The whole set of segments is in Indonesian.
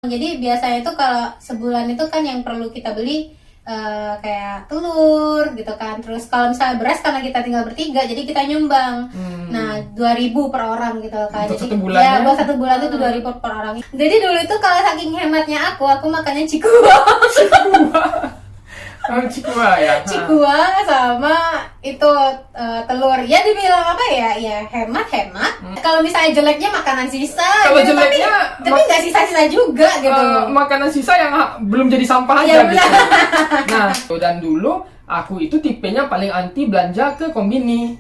Jadi biasanya itu kalau sebulan itu kan yang perlu kita beli kayak telur gitu kan. Terus kalau misalnya beras karena kita tinggal bertiga jadi kita nyumbang. Nah, 2.000 per orang gitu kan. Untuk jadi satu bulan ya buat satu bulan itu 2.000 per orang. Jadi dulu itu kalau saking hematnya aku makannya cikua. Cikua ya. Cikua sama itu telur. Ya dibilang apa ya? Ya hemat. Kalau misalnya jeleknya makanan sisa. Kalau gitu, jeleknya tapi nggak sisa-sisa juga gitu. Makanan sisa yang belum jadi sampah aja Ya, gitu. Nah, dan dulu aku itu tipenya paling anti belanja ke kombini.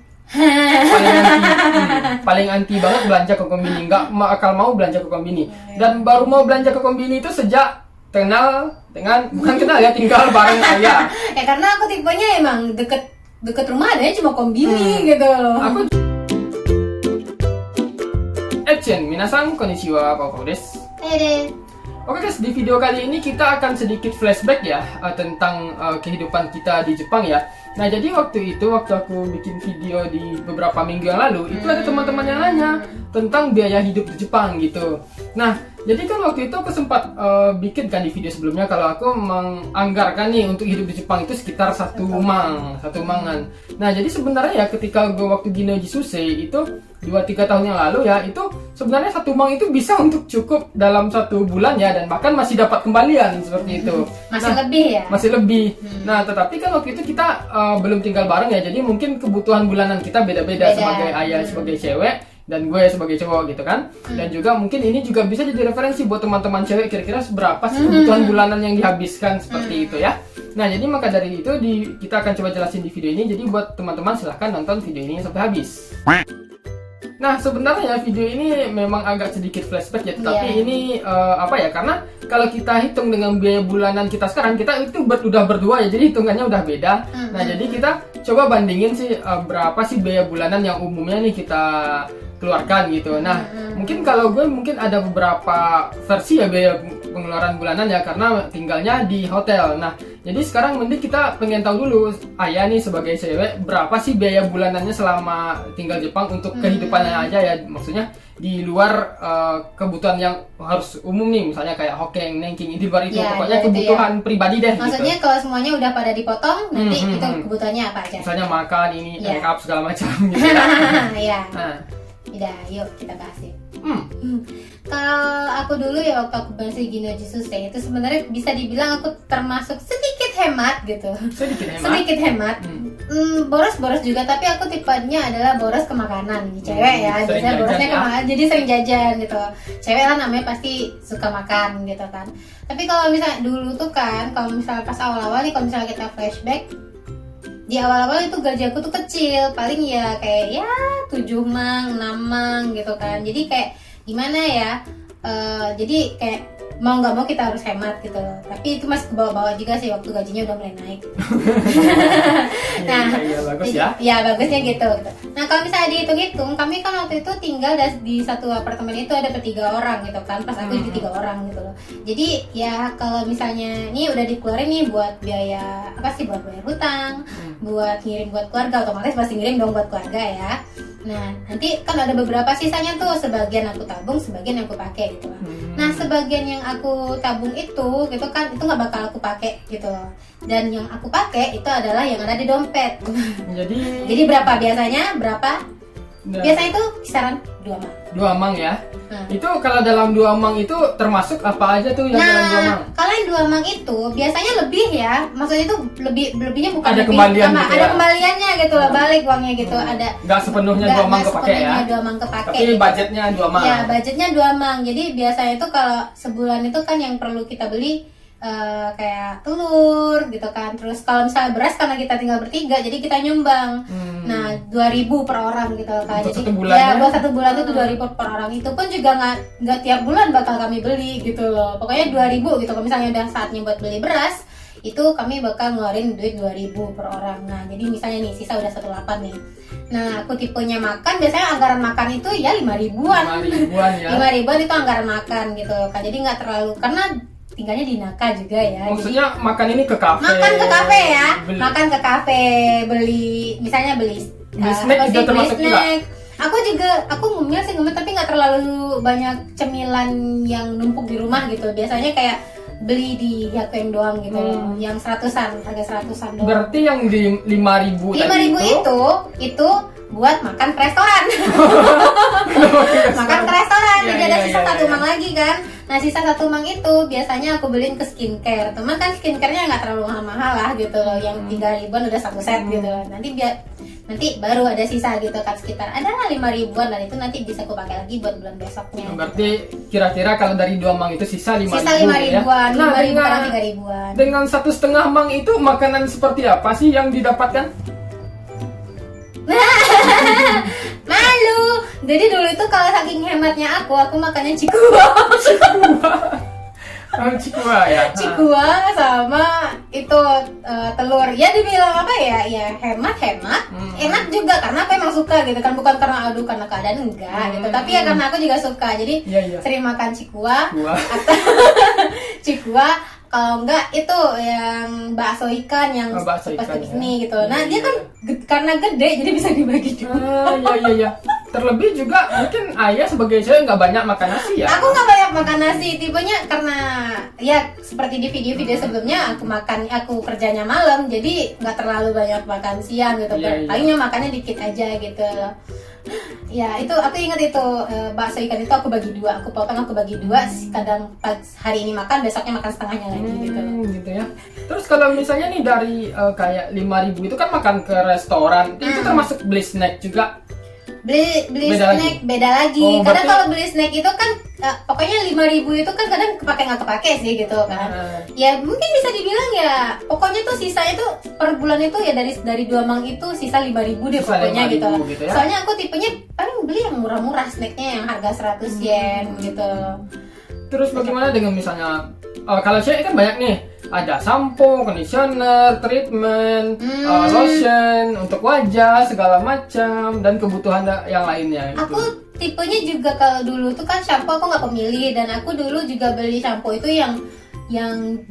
Paling anti banget belanja ke kombini, nggak akal mau belanja ke kombini. Dan baru mau belanja ke kombini itu sejak bukan kenal ya, tinggal bareng ayah. Ya karena aku tipenya emang deket rumah adanya cuma kombini gitu. Aku Echen, minasan konnichiwa, Papa desu. Oke guys, di video kali ini kita akan sedikit flashback ya tentang kehidupan kita di Jepang ya. Nah, jadi waktu aku bikin video di beberapa minggu yang lalu, itu ada teman-teman yang nanya tentang biaya hidup di Jepang gitu. Nah, jadi kan waktu itu aku sempat bikin kan di video sebelumnya kalau aku menganggarkan nih untuk hidup di Jepang itu sekitar satu mangan. Nah, jadi sebenarnya ya ketika gue waktu di Noji Susei itu 2-3 tahun yang lalu ya, itu sebenarnya satu mang itu bisa untuk cukup dalam satu bulan ya, dan bahkan masih dapat kembalian seperti itu. Masih lebih ya? Masih lebih. Nah, tetapi kan waktu itu kita belum tinggal bareng ya, jadi mungkin kebutuhan bulanan kita beda-beda sebagai ayah, sebagai cewek, dan gue sebagai cowok gitu kan. Dan juga mungkin ini juga bisa jadi referensi buat teman-teman cewek, kira-kira seberapa sih kebutuhan bulanan yang dihabiskan seperti itu ya. Nah, jadi maka dari itu kita akan coba jelasin di video ini. Jadi buat teman-teman silahkan nonton video ini sampai habis. Nah, sebenarnya video ini memang agak sedikit flashback ya, tetapi ini karena kalau kita hitung dengan biaya bulanan kita sekarang, kita itu udah berdua ya, jadi hitungannya udah beda. Nah, jadi kita coba bandingin sih berapa sih biaya bulanan yang umumnya nih kita keluarkan gitu. Nah, mungkin kalau gue ada beberapa versi ya biaya pengeluaran bulanan ya, karena tinggalnya di hotel. Nah, jadi sekarang mending kita pengen tahu dulu, ayah nih sebagai cewek, berapa sih biaya bulanannya selama tinggal Jepang untuk kehidupannya aja ya, maksudnya di luar kebutuhan yang harus umum nih, misalnya kayak hokeng, nengking, itu baru itu Ya, pokoknya itu kebutuhan pribadi deh. Maksudnya gitu. kalau semuanya udah pada dipotong, nanti itu kebutuhannya apa aja? Misalnya makan, ini, make up segala macam gitu ya. Iya. Nah, Udah, yuk kita bahas yuk. Kalau aku dulu ya waktu aku masih di Noji Susei itu sebenarnya bisa dibilang aku termasuk sedikit hemat gitu. Sedikit hemat. Boros-boros juga, tapi aku tipenya adalah boros ke makanan. Cewek ya, biasanya borosnya ke makanan, jadi sering jajan gitu. Cewek lah namanya pasti suka makan gitu kan. Tapi kalau misalnya dulu tuh kan, kalau misalnya pas awal-awal nih, kalau misalnya kita flashback, di awal-awal itu gaji aku tuh kecil, paling ya kayak ya 7 mang, 6 mang gitu kan. Jadi kayak gimana ya, jadi kayak mau nggak mau kita harus hemat gitu loh. Tapi itu masih ke bawah-bawah juga sih, waktu gajinya udah mulai naik. Nah, bagus ya. Ya bagusnya gitu. Nah, kalau misalnya dihitung-hitung, kami kan waktu itu tinggal di satu apartemen itu ada 3 orang gitu kan. Pas aku jadi 3 orang gitu loh. Jadi ya kalau misalnya ini udah dikeluarin nih buat biaya apa sih, buat bayar hutang, buat ngirim buat keluarga, otomatis pasti ngirim dong buat keluarga ya. Nah, nanti kan ada beberapa sisanya tuh, sebagian aku tabung, sebagian aku pakai gitu loh. Nah, sebagian yang aku tabung itu gitu kan, itu nggak bakal aku pakai gitu loh. Dan yang aku pakai itu adalah yang ada di dompet. Jadi berapa biasanya? Biasanya itu kisaran 2 mang. 2 mang ya. Itu kalau dalam 2 mang itu termasuk apa aja tuh yang dalam 2 mang? Kalau yang 2 mang itu biasanya lebih ya. Maksudnya itu lebihnya bukan ada lebih, kembalian gitu ada ya? kembaliannya gitu loh, balik uangnya gitu. Ada nggak sepenuhnya 2 mang kepake ya. 2 mang kepake. Tapi gitu. budgetnya 2 mang. Ya, budgetnya 2 mang. Jadi biasanya itu kalau sebulan itu kan yang perlu kita beli kayak telur gitu kan. Terus kalau misalnya beras karena kita tinggal bertiga jadi kita nyumbang. Nah, 2.000 per orang gitu kan. Untuk jadi satu bulan ya? buat satu bulan itu 2.000 per orang. Itu pun juga nggak tiap bulan bakal kami beli gitu loh. Pokoknya 2.000 gitu. Kalau misalnya udah saatnya buat beli beras, itu kami bakal ngeluarin duit 2.000 per orang. Nah, jadi misalnya nih sisa udah 1.800 nih. Nah, aku tipenya makan, biasanya anggaran makan itu ya 5.000-an. 5.000-an ya. 5.000-an itu anggaran makan gitu kan. Jadi nggak terlalu, karena tinggalnya di Naka juga ya. Maksudnya jadi, makan ini ke kafe. Makan ke kafe ya. Makan ke kafe, beli misalnya beli snack juga termasuk juga. Aku ngumil sih ngumil, tapi nggak terlalu banyak cemilan yang numpuk di rumah gitu. Biasanya kayak beli di Yakem doang gitu loh, yang 100-an, harga 100-an doang. Berarti yang di 5.000 tadi itu buat makan ke restoran. Makan ke restoran, jadi ada sisa satu mang lagi kan. Nah sisa satu mang itu biasanya aku beliin ke skincare. Teman kan skincare-nya nggak terlalu mahal-mahal lah gitu loh, yang 3.000-an udah satu set gitu. Nanti baru ada sisa gitu kan, sekitar adalah 5.000-an, dan itu nanti bisa aku pakai lagi buat bulan besoknya. Berarti kira-kira kalau dari 2 mang itu sisa 5.000 sisa 5.000-an, ya? 5.000-an, 3.000-an. Dengan 1,5 mang itu makanan seperti apa sih yang didapatkan? Malu. Jadi dulu itu kalau saking hematnya aku makannya cikua. Cikua ya. Cikua sama itu telur. Ya dibilang apa ya? Ya hemat. Enak juga karena aku emang suka gitu kan, bukan karena karena keadaan enggak gitu. Tapi ya karena aku juga suka. Jadi sering makan cikua. Atau cikua. Kalau enggak itu yang bakso ikan yang seperti ini gitu. Nah dia kan karena gede jadi bisa dibagi dua. Iya. Terlebih juga mungkin ayah sebagai cewek nggak banyak makan nasi ya. Aku nggak banyak makan nasi, tipenya karena ya seperti di video-video sebelumnya aku kerjanya malam, jadi nggak terlalu banyak makan siang gitu. Palingnya makannya dikit aja gitu. Ya itu aku ingat itu bakso ikan itu aku bagi dua, aku potong aku bagi dua, kadang hari ini makan besoknya makan setengahnya lagi gitu ya. Terus kalau misalnya nih dari kayak 5.000 itu kan makan ke restoran, itu termasuk beli snack juga? Beli snack beda lagi. Kadang kalau beli snack itu kan pokoknya 5.000 itu kan kadang kepake sih gitu kan. Ya mungkin bisa dibilang ya pokoknya tuh sisanya tuh per bulan itu ya dari 2 mang itu sisa 5.000 deh pokoknya gitu. Ya? Soalnya aku tipenya paling beli yang murah-murah, snacknya yang harga 100 yen gitu. Terus bagaimana dengan misalnya kalau cewek kan banyak nih, ada sampo, conditioner, treatment, lotion untuk wajah segala macam, dan kebutuhan yang lainnya. Aku tipenya juga kalau dulu tuh kan shampoo aku nggak pemilih, dan aku dulu juga beli shampoo itu yang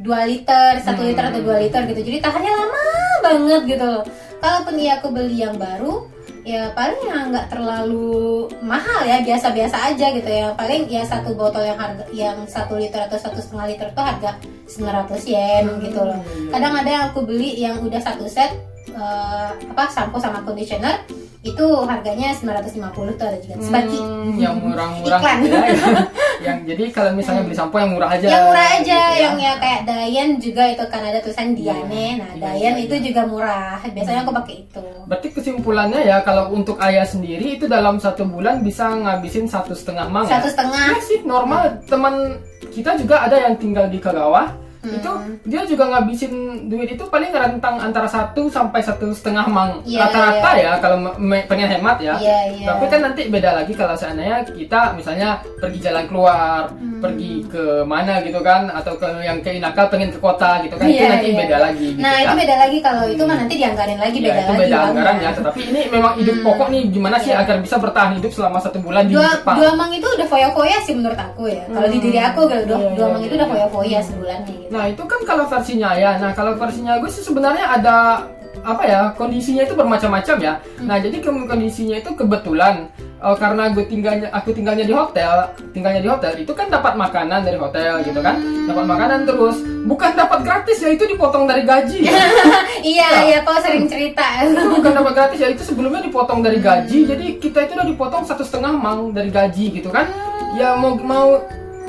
2 liter, 1 liter atau 2 liter gitu. Jadi tahannya lama banget gitu loh. Kalaupun aku beli yang baru, ya paling yang nggak terlalu mahal ya, biasa-biasa aja gitu ya. Paling ya satu botol yang 1 liter atau 1,5 liter tuh harga 900 yen gitu loh. Kadang ada yang aku beli yang udah satu set shampoo sama conditioner itu harganya 950 tuh, ada juga sebagi yang murah-murah gitu ya. Yang jadi kalau misalnya beli sampo yang murah aja gitu ya. Yang ya kayak Diane juga itu kan ada tulisan Diane. Nah Diane itu juga murah, biasanya aku pakai itu. Berarti kesimpulannya ya, kalau untuk ayah sendiri itu dalam 1 bulan bisa ngabisin 1,5 mang. 1,5 ya sih normal. Teman kita juga ada yang tinggal di Kagawa. Itu dia juga ngabisin duit itu paling rentang antara 1 sampai 1,5 mang rata-rata ya kalau pengen hemat ya. Tapi kan nanti beda lagi kalau seandainya kita misalnya pergi jalan keluar, pergi ke mana gitu kan, atau ke yang ke Inaka pengen ke kota gitu kan, itu nanti beda lagi gitu. Nah itu beda lagi, kalau itu mah nanti dianggarin lagi, beda lagi. Beda anggaran ya, tetapi ini memang hidup pokok nih, gimana sih agar bisa bertahan hidup selama 1 bulan di Jepang. 2 mang itu udah foya-foya sih menurut aku ya. Kalau di diri aku 2 mang itu udah foya-foya sebulannya gitu. Nah itu kan kalau versinya ya. Nah kalau versinya gue sih sebenarnya ada kondisinya itu bermacam-macam ya. Nah jadi kondisinya itu kebetulan karena aku tinggalnya di hotel itu kan dapat makanan dari hotel gitu kan, dapat makanan terus bukan dapat gratis ya, itu dipotong dari gaji. Iya kau sering cerita. Itu bukan dapat gratis ya, itu sebelumnya dipotong dari gaji. Jadi kita itu udah dipotong 1,5 mang dari gaji gitu kan. Ya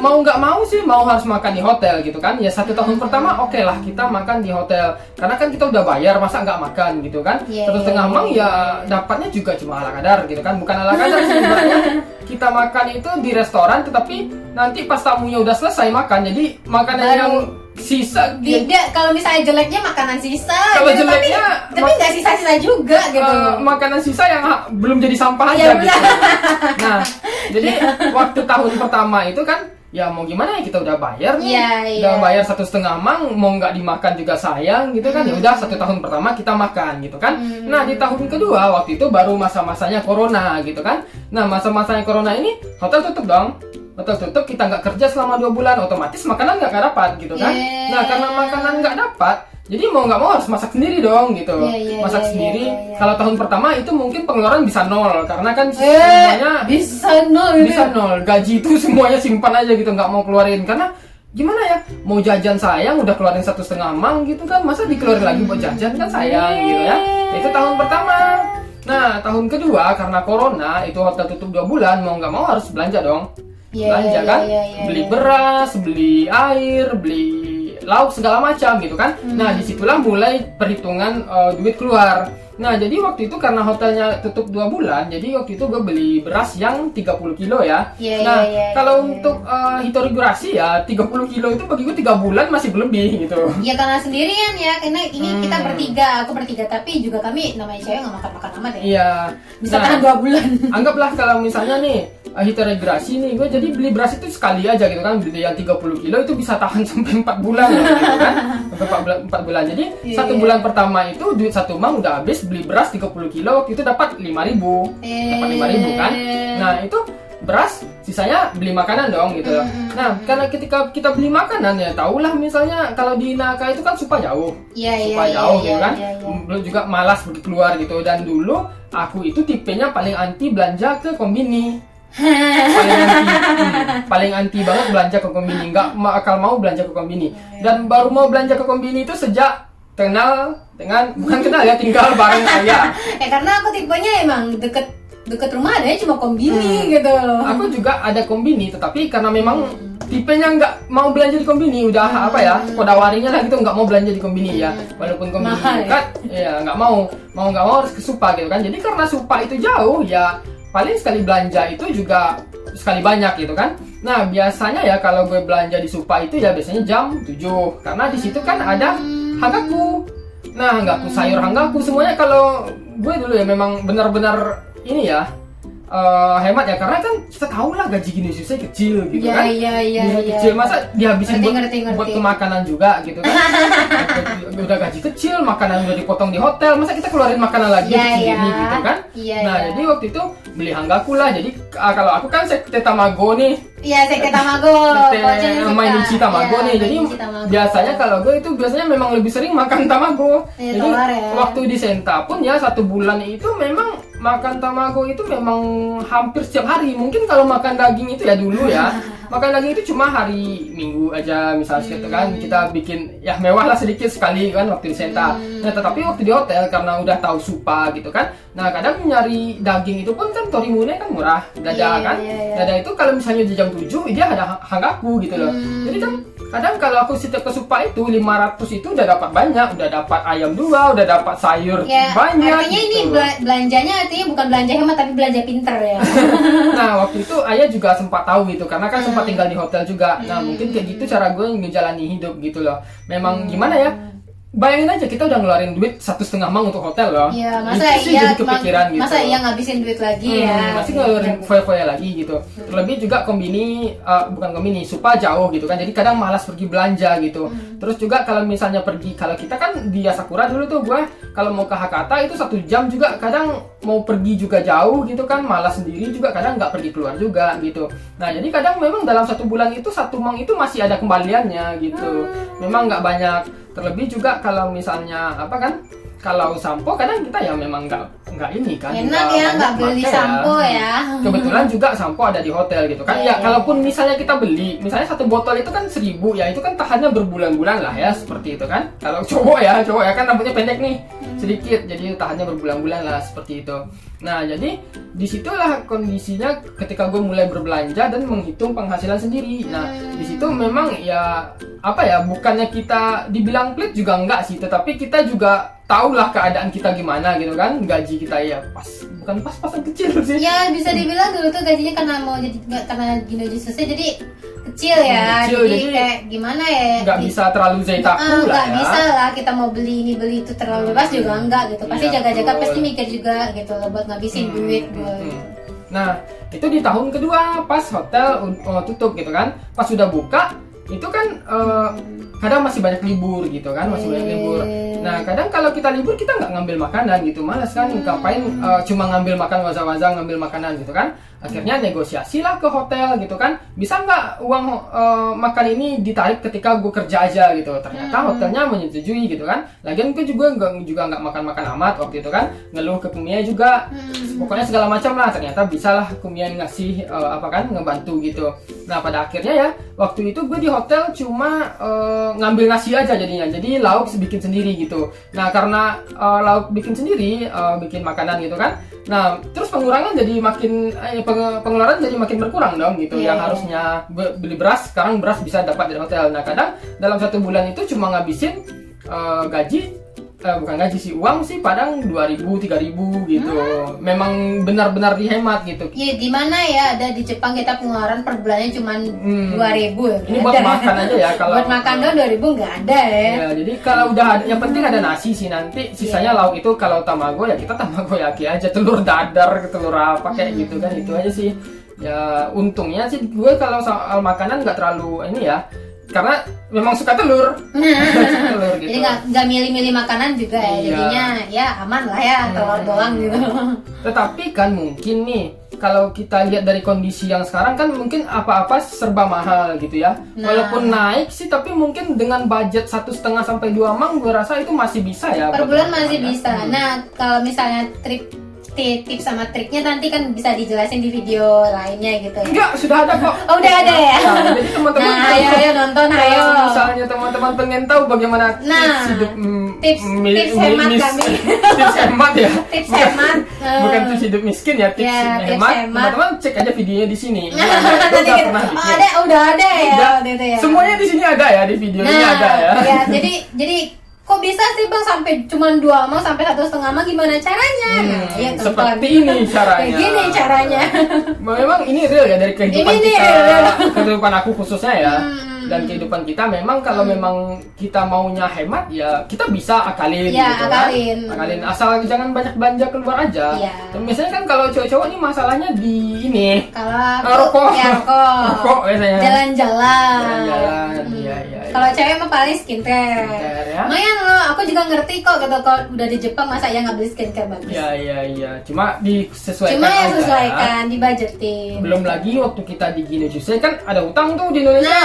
mau nggak mau sih harus makan di hotel gitu kan. Ya 1 tahun pertama oke lah kita makan di hotel karena kan kita udah bayar, masa nggak makan gitu kan. 1,5 mang ya dapatnya juga cuma ala kadar gitu kan, bukan ala kadar sih. Kita makan itu di restoran, tetapi nanti pas tamunya udah selesai makan, jadi makanan yang sisa tidak. Kalau misalnya jeleknya makanan sisa kalau gitu, jeleknya tapi nggak sisa-sisa juga gitu. Makanan sisa yang belum jadi sampah aja gitu. Nah jadi waktu tahun pertama itu kan ya mau gimana ya, kita udah bayar nih, udah bayar 1,5 mang, mau nggak dimakan juga sayang gitu kan. Ya udah 1 tahun pertama kita makan gitu kan. Nah di tahun kedua waktu itu baru masa-masanya corona gitu kan. Nah masa-masanya corona ini hotel tutup dong. Hotel tutup, kita nggak kerja selama 2 bulan, otomatis makanan nggak dapat gitu kan. Nah karena makanan nggak dapat, Jadi mau nggak mau harus masak sendiri dong gitu. Masak sendiri. Kalau tahun pertama itu mungkin pengeluaran bisa nol karena kan semuanya bisa nol. Gaji itu semuanya simpan aja gitu, nggak mau keluarin karena gimana ya, mau jajan sayang udah keluarin 1,5 mang gitu kan, masa dikeluarin lagi buat jajan kan sayang gitu ya. Itu tahun pertama. Nah tahun kedua karena corona itu hotel tutup 2 bulan, mau nggak mau harus belanja dong. Belanja kan, beli beras, beli air, beli lauk segala macam gitu kan. Nah disitulah mulai perhitungan duit keluar. Nah jadi waktu itu karena hotelnya tutup 2 bulan, jadi waktu itu gue beli beras yang 30 kilo ya. Kalau untuk hitorigurasi ya 30 kilo itu bagi gue 3 bulan masih berlebih gitu. Ya karena sendirian ya, karena ini kita aku bertiga, tapi juga kami namanya cewek nggak makan amat ya. Iya. Bisa tahan 2 bulan. Anggaplah kalau misalnya nih hitorigurasi nih, gue jadi beli beras itu sekali aja gitu kan, beli yang 30 kilo itu bisa tahan sampai 4 bulan gitu kan, sampai 4 bulan. Jadi 1 bulan pertama itu duit 1 mang udah habis, beli beras 30 kilo waktu itu dapat 5.000, dapat 5.000 kan. Nah itu beras, sisanya beli makanan dong gitu loh. Nah karena ketika kita beli makanan ya tahulah misalnya kalau di Naka itu kan supa jauh, gitu kan. Belum juga malas pergi keluar gitu, dan dulu aku itu tipenya paling anti belanja ke kombini. Paling anti banget belanja ke kombini, nggak akal mau belanja ke kombini. Dan baru mau belanja ke kombini itu sejak bukan kenal ya, tinggal bareng saya. Karena aku tipenya emang deket rumah adanya cuma kombini gitu. Aku juga ada kombini, tetapi karena memang tipenya nggak mau belanja di kombini, udah kodawarinya lah gitu, nggak mau belanja di kombini ya. Walaupun kombini dekat, ya nggak mau harus ke Supa gitu kan. Jadi karena Supa itu jauh ya, paling sekali belanja itu juga sekali banyak gitu kan. Nah biasanya ya kalau gue belanja di Supa itu ya biasanya jam 7, karena di situ kan ada hanggaku. Nah hanggaku, sayur hanggaku semuanya. Kalau gue dulu ya memang benar-benar ini ya hemat ya, karena kan kita tahu lah gaji gini susah kecil gitu kan. Kecil masa dihabisin buat ke makanan juga gitu kan. Udah gaji kecil, makanan udah dipotong di hotel, masa kita keluarin makanan lagi sendiri gitu kan. Nah jadi waktu itu beli hanggaku lah. Jadi kalau aku kan sekte tamago nih. Sekte tamago. Mainichi tamago nih. Jadi biasanya kalau gue itu biasanya memang lebih sering makan tamago. Jadi waktu di Senta pun ya 1 bulan itu memang makan tamago itu memang hampir setiap hari. Mungkin kalau makan daging itu ya dulu ya, makan daging itu cuma hari Minggu aja misalnya gitu kan. Kita bikin ya mewah lah sedikit sekali kan waktu di Senta. Nah tetapi waktu di hotel karena udah tahu Supa gitu kan, nah kadang nyari daging itu pun kan Torimune kan murah, dada kan. Dada itu kalau misalnya di jam 7 dia ada hanggaku gitu loh. Jadi kan kadang kalau aku setiap ke Supa itu 500 itu udah dapat banyak, udah dapat ayam 2, udah dapat sayur banyak. Artinya gitu. Ini belanjanya artinya bukan belanja hemat tapi belanja pinter ya. Nah waktu itu ayah juga sempat tahu gitu, karena kan sempat tinggal di hotel juga. Nah mungkin kayak gitu cara gue ngejalani hidup gitu loh. Memang gimana ya, bayangin aja kita udah ngeluarin duit 1,5 mang untuk hotel loh. Iya, masa itu sih jadi kepikiran gitu. Masa ngabisin duit lagi ya. Masih ngeluarin foya-foya lagi gitu. Terlebih juga kombini, bukan kombini, Supa jauh gitu kan. Jadi kadang malas pergi belanja gitu. Terus juga kalau misalnya pergi, kalau kita kan di Asakura dulu tuh gua kalau mau ke Hakata itu 1 jam juga, kadang mau pergi juga jauh gitu kan, malas sendiri juga, kadang nggak pergi keluar juga gitu. Nah jadi kadang memang dalam 1 bulan itu 1 mang itu masih ada kembaliannya gitu. Memang nggak banyak. Terlebih juga kalau misalnya kalau sampo kadang kita ya memang nggak ini kan, enak ya nggak beli sampo ya. Kebetulan juga sampo ada di hotel gitu kan. Kalaupun misalnya kita beli misalnya 1 botol itu kan 1.000 ya, itu kan tahannya berbulan-bulan lah ya, seperti itu kan. Kalau cowok ya kan rambutnya pendek nih sedikit, jadi tahannya berbulan-bulan lah seperti itu. Nah jadi disitulah kondisinya ketika gue mulai berbelanja dan menghitung penghasilan sendiri. Nah disitu memang ya bukannya kita dibilang pelit juga enggak sih, tetapi kita juga tahulah keadaan kita gimana gitu kan. Gaji kita ya bukan pas-pasan kecil sih. Ya bisa dibilang dulu tuh gajinya karena Ginoji Susai jadi kecil ya. Jadi kayak gimana ya? Nggak bisa terlalu zaitaku lah ya. Nggak bisa lah kita mau beli ini beli itu terlalu bebas juga enggak gitu. Pasti jaga-jaga, pasti mikir juga gitu loh buat ngabisin duit gitu. Nah itu di tahun kedua pas hotel tutup gitu kan. Pas sudah buka itu kan kadang masih banyak libur gitu kan, masih banyak libur. Nah kadang kalau kita libur kita nggak ngambil makanan gitu, malas kan, ngapain cuma ngambil makan waza-waza ngambil makanan gitu kan. Akhirnya negosiasilah ke hotel gitu kan, bisa nggak uang makan ini ditarik ketika gue kerja aja gitu. Ternyata hotelnya menyetujui gitu kan. Lagian gue juga nggak makan amat waktu itu kan, ngeluh ke Kumia juga, pokoknya segala macam lah. Ternyata bisalah Kumia ngasih ngebantu gitu. Nah pada akhirnya ya waktu itu gue di hotel cuma ngambil nasi aja jadinya, jadi lauk bikin sendiri gitu. Nah karena lauk bikin sendiri, bikin makanan gitu kan. Nah terus pengeluaran jadi makin berkurang dong gitu. Yang harusnya beli beras, sekarang beras bisa dapat dari hotel. Nah kadang dalam 1 bulan itu cuma ngabisin bukan gaji sih, uang sih padang 2.000 3.000 gitu. Memang benar-benar dihemat gitu. Iya, di mana ya ada di Jepang kita pengeluaran per bulannya cuma 2.000 ya. Ini buat makan aja ya, kalau buat makan doang 2.000 nggak ada ya. Ya, jadi kalau udah ada, yang penting ada nasi sih, nanti sisanya lauk itu kalau tamago ya kita tamagoyaki aja, telur dadar, telur apa kayak gitu kan, itu aja sih. Ya untungnya sih gue kalau soal makanan nggak terlalu ini ya, karena memang suka telur. Telur gitu. Jadi nggak milih-milih makanan juga ya, jadinya ya aman lah ya, telur doang gitu. Tetapi kan mungkin nih kalau kita lihat dari kondisi yang sekarang kan mungkin apa-apa serba mahal gitu ya. Walaupun naik sih, tapi mungkin dengan budget 1,5 sampai 2 mang, gue rasa itu masih bisa ya. Per bulan masih bisa. Nah kalau misalnya tips sama triknya nanti kan bisa dijelasin di video lainnya gitu ya. Enggak, sudah ada kok. Oh udah ada ya. Nah, jadi teman-teman ayo nonton ayo. Misalnya teman-teman pengen tahu bagaimana tips hidup tips hemat kami. Tips hemat ya. Tips hemat. Bukan tips hidup miskin ya, tips hemat. Teman-teman cek aja videonya di sini. Udah ada ya waktu itu ya. Semuanya di sini ada ya, di videonya ada ya. Ya, jadi kok bisa sih bang sampai cuma 2 mang sampai 1,5 mang, gimana caranya? Ya, seperti ini caranya. Kayak gini caranya. Memang ini real ya dari kehidupan kehidupan aku khususnya ya. Dan kehidupan kita memang kalau memang kita maunya hemat ya kita bisa akalin ya, gitu akalin asal jangan banyak belanja keluar aja. Dan biasanya kan kalau cowok-cowok ini masalahnya di ini rokok biasanya, jalan-jalan. Iya. Kalau cewek mah paling skincare ya. Lumayan loh, aku juga ngerti kok gitu, kalau udah di Jepang masa ya nggak beli skincare bagus. Iya. Cuma disesuaikan, dibudgetin. Belum lagi waktu kita di Ginojuse kan ada utang tuh di Indonesia.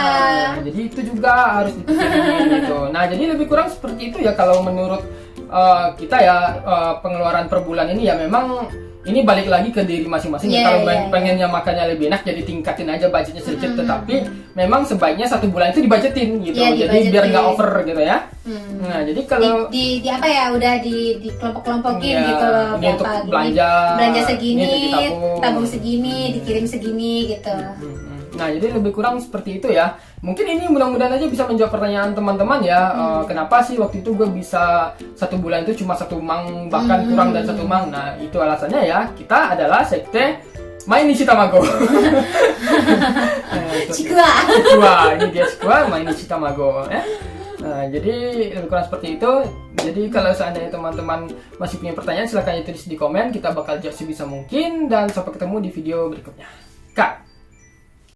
Nah, jadi itu juga harus dipikirin gitu. Nah, jadi lebih kurang seperti itu ya kalau menurut kita ya, pengeluaran per bulan ini ya memang ini balik lagi ke diri masing-masing. Kalau pengennya makannya lebih enak, jadi tingkatin aja budgetnya sedikit. Tetapi memang sebaiknya 1 bulan itu dibudgetin gitu. Jadi biar nggak over gitu ya. Nah, jadi kalau di apa ya, udah di kelompok-kelompokin gitu loh. Ini untuk belanja segini, tabung segini, dikirim segini gitu. Nah, jadi lebih kurang seperti itu ya. Mungkin ini mudah-mudahan aja bisa menjawab pertanyaan teman-teman ya. Kenapa sih waktu itu gue bisa 1 bulan itu cuma 1 mang, bahkan kurang dari 1 mang. Nah, itu alasannya ya. Kita adalah sekte Mainichi Tamago. Chikua. Ini dia Chikua Mainichi Tamago ya. Nah, jadi lebih kurang seperti itu. Jadi kalau seandainya teman-teman masih punya pertanyaan, silahkan tulis di komen. Kita bakal jawab sebisa mungkin. Dan sampai ketemu di video berikutnya. Kak.